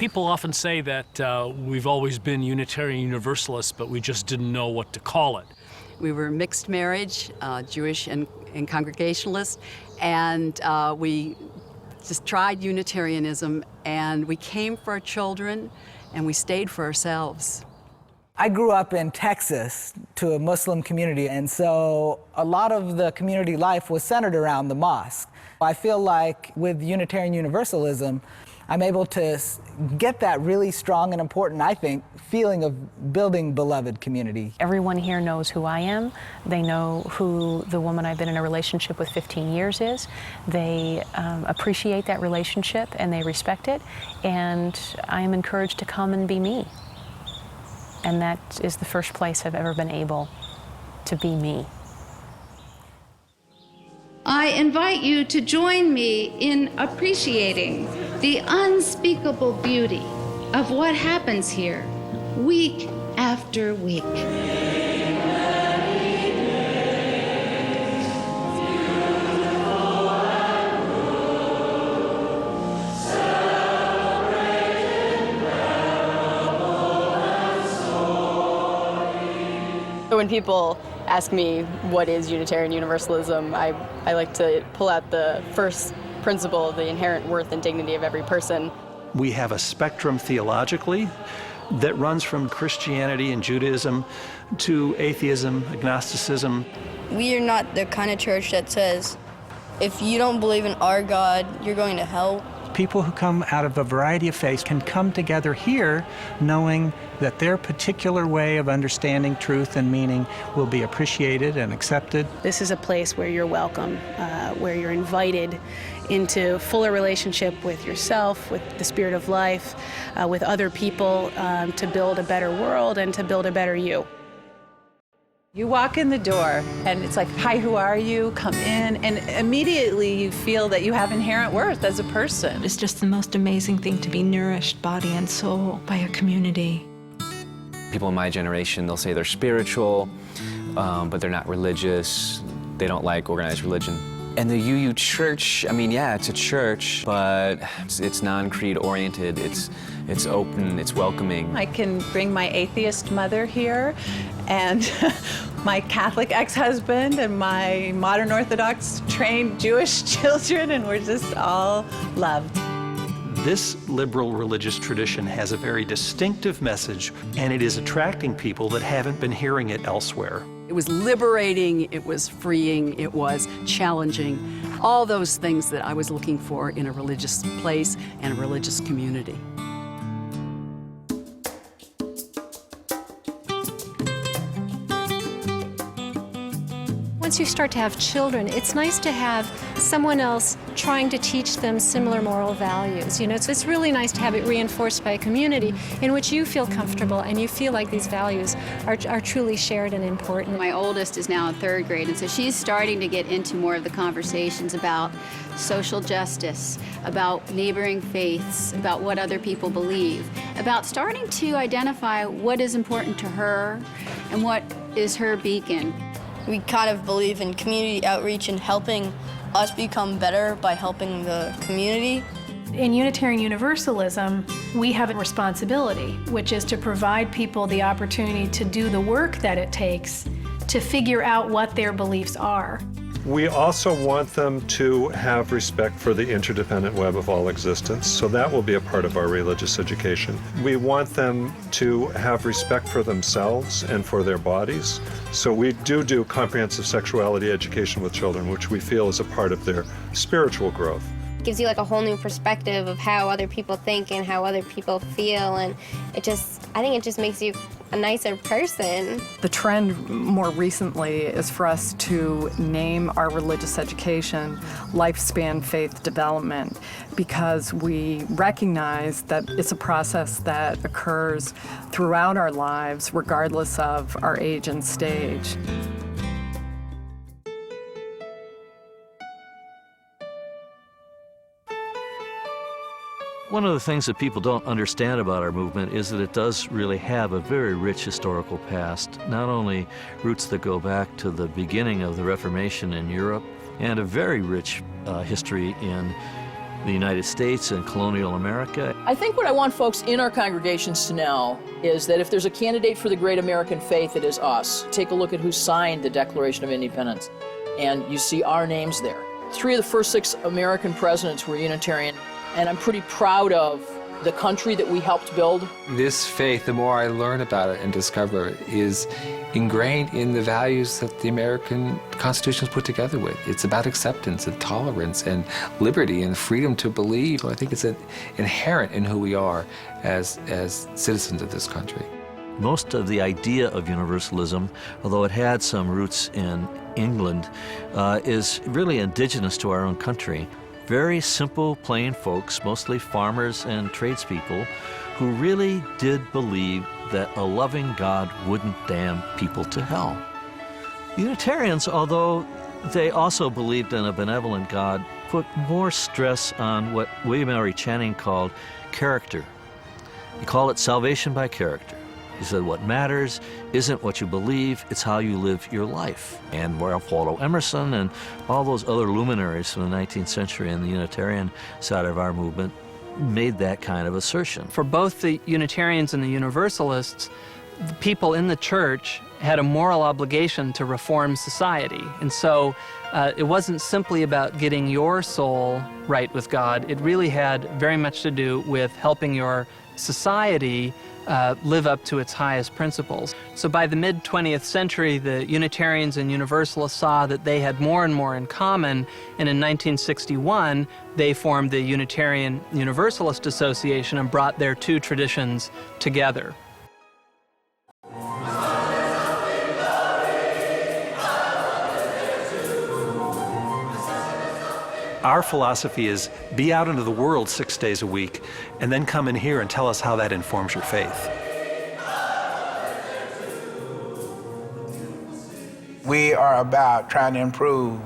People often say that we've always been Unitarian Universalists, but we just didn't know what to call it. We were mixed marriage, Jewish and Congregationalist, and we just tried Unitarianism, and we came for our children, and we stayed for ourselves. I grew up in Texas to a Muslim community, and so a lot of the community life was centered around the mosque. I feel like with Unitarian Universalism, I'm able to get that really strong and important, I think, feeling of building beloved community. Everyone here knows who I am. They know who the woman I've been in a relationship with 15 years is. They appreciate that relationship and they respect it, and I am encouraged to come and be me. And that is the first place I've ever been able to be me. I invite you to join me in appreciating the unspeakable beauty of what happens here week after week. So when people ask me what is Unitarian Universalism, I like to pull out the first principle of the inherent worth and dignity of every person. We have a spectrum theologically that runs from Christianity and Judaism to atheism, agnosticism. We are not the kind of church that says, if you don't believe in our God, you're going to hell. People who come out of a variety of faiths can come together here knowing that their particular way of understanding truth and meaning will be appreciated and accepted. This is a place where you're welcome, where you're invited into fuller relationship with yourself, with the spirit of life, with other people, to build a better world and to build a better you. You walk in the door and it's like, hi, who are you? Come in. And immediately you feel that you have inherent worth as a person. It's just the most amazing thing to be nourished, body and soul, by a community. People in my generation, they'll say they're spiritual, but they're not religious. They don't like organized religion. And the UU church, I mean, yeah, it's a church, but it's non-creed oriented. It's open, it's welcoming. I can bring my atheist mother here and my Catholic ex-husband and my modern Orthodox trained Jewish children, and we're just all loved. This liberal religious tradition has a very distinctive message, and it is attracting people that haven't been hearing it elsewhere. It was liberating, it was freeing, it was challenging, all those things that I was looking for in a religious place and a religious community. Once you start to have children, it's nice to have someone else trying to teach them similar moral values. You know, it's really nice to have it reinforced by a community in which you feel comfortable and you feel like these values are truly shared and important. My oldest is now in 3rd grade, and so she's starting to get into more of the conversations about social justice, about neighboring faiths, about what other people believe, about starting to identify what is important to her and what is her beacon. We kind of believe in community outreach and helping us become better by helping the community. In Unitarian Universalism, we have a responsibility, which is to provide people the opportunity to do the work that it takes to figure out what their beliefs are. We also want them to have respect for the interdependent web of all existence, so that will be a part of our religious education. We want them to have respect for themselves and for their bodies, so we do comprehensive sexuality education with children, which we feel is a part of their spiritual growth. It gives you like a whole new perspective of how other people think and how other people feel, and I think it just makes you a nicer person. The trend more recently is for us to name our religious education lifespan faith development, because we recognize that it's a process that occurs throughout our lives regardless of our age and stage. One of the things that people don't understand about our movement is that it does really have a very rich historical past, not only roots that go back to the beginning of the Reformation in Europe, and a very rich history in the United States and colonial America. I think what I want folks in our congregations to know is that if there's a candidate for the great American faith, it is us. Take a look at who signed the Declaration of Independence, and you see our names there. 3 of the first 6 American presidents were Unitarian, and I'm pretty proud of the country that we helped build. This faith, the more I learn about it and discover it, is ingrained in the values that the American Constitution is put together with. It's about acceptance and tolerance and liberty and freedom to believe. So I think it's inherent in who we are as citizens of this country. Most of the idea of universalism, although it had some roots in England, is really indigenous to our own country. Very simple, plain folks, mostly farmers and tradespeople, who really did believe that a loving God wouldn't damn people to hell. Unitarians, although they also believed in a benevolent God, put more stress on what William Ellery Channing called character. He called it salvation by character. He said what matters isn't what you believe, it's how you live your life. And Ralph Waldo Emerson and all those other luminaries from the 19th century and the Unitarian side of our movement made that kind of assertion. For both the Unitarians and the Universalists, the people in the church had a moral obligation to reform society. And so it wasn't simply about getting your soul right with God. It really had very much to do with helping your society live up to its highest principles. So by the mid-20th century, the Unitarians and Universalists saw that they had more and more in common, and in 1961, they formed the Unitarian Universalist Association and brought their 2 traditions together. Our philosophy is be out into the world 6 days a week and then come in here and tell us how that informs your faith. We are about trying to improve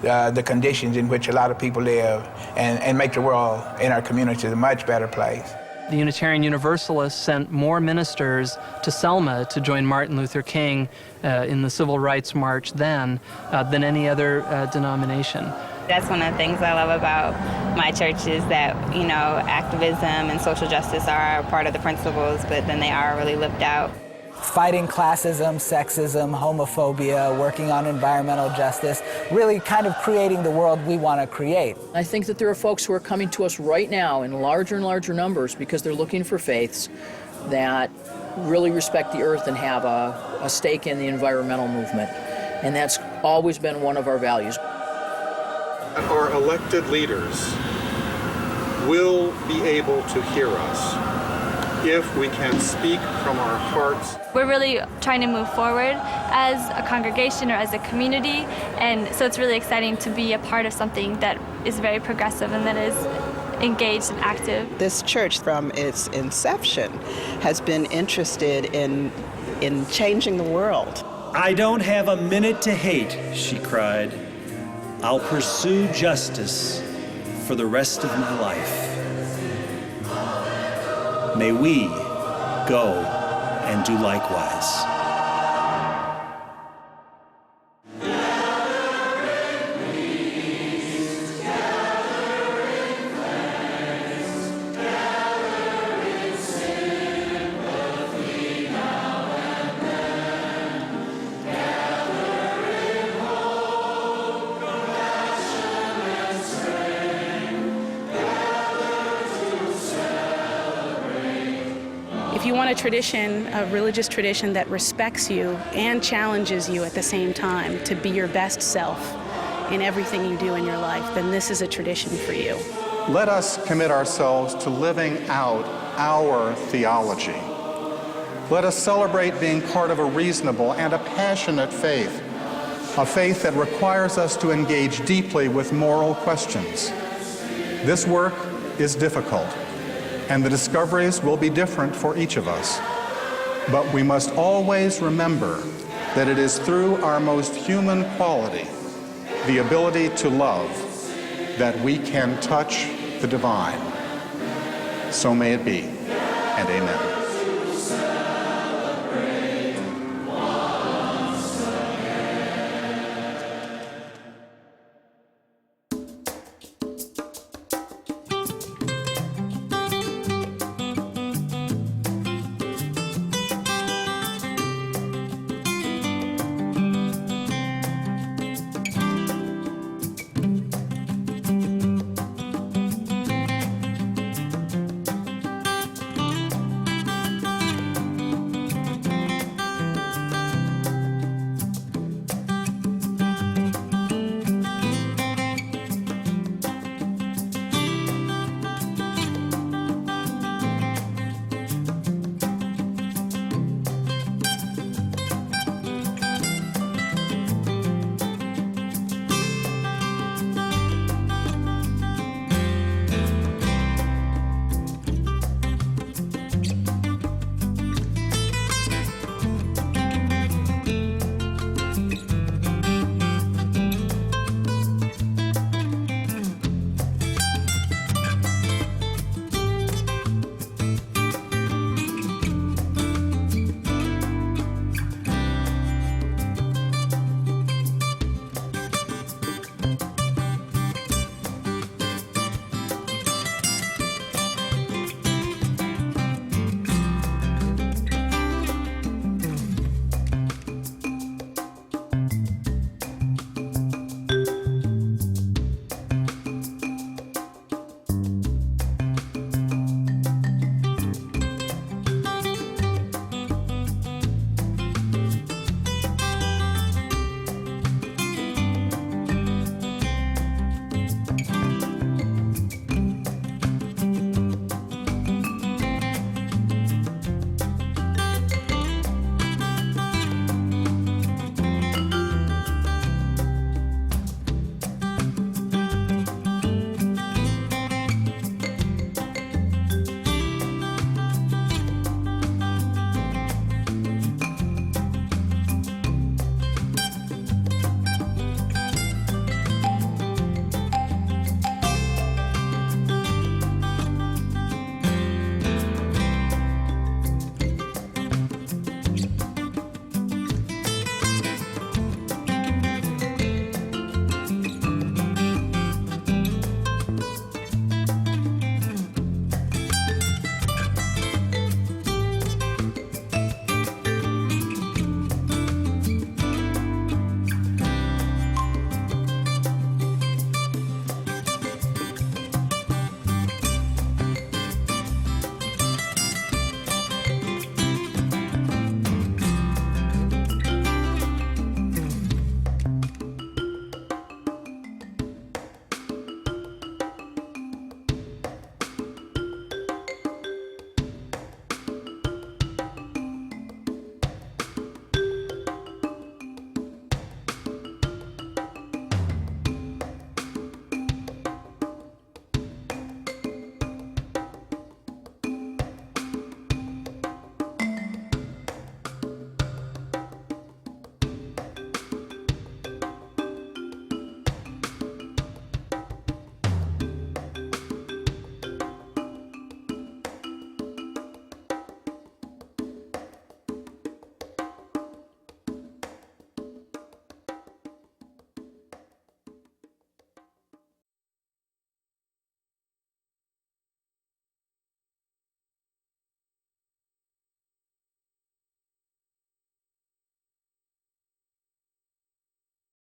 the conditions in which a lot of people live and make the world in our community a much better place. The Unitarian Universalists sent more ministers to Selma to join Martin Luther King in the Civil Rights March then than any other denomination. That's one of the things I love about my church is that, you know, activism and social justice are part of the principles, but then they are really lived out. Fighting classism, sexism, homophobia, working on environmental justice, really kind of creating the world we want to create. I think that there are folks who are coming to us right now in larger and larger numbers because they're looking for faiths that really respect the earth and have a stake in the environmental movement. And that's always been one of our values. Our elected leaders will be able to hear us if we can speak from our hearts. We're really trying to move forward as a congregation or as a community, and so it's really exciting to be a part of something that is very progressive and that is engaged and active. This church from its inception has been interested in changing the world. I don't have a minute to hate, she cried. I'll pursue justice for the rest of my life. May we go and do likewise. If you want a tradition, a religious tradition that respects you and challenges you at the same time to be your best self in everything you do in your life, then this is a tradition for you. Let us commit ourselves to living out our theology. Let us celebrate being part of a reasonable and a passionate faith, a faith that requires us to engage deeply with moral questions. This work is difficult, and the discoveries will be different for each of us. But we must always remember that it is through our most human quality, the ability to love, that we can touch the divine. So may it be, and amen.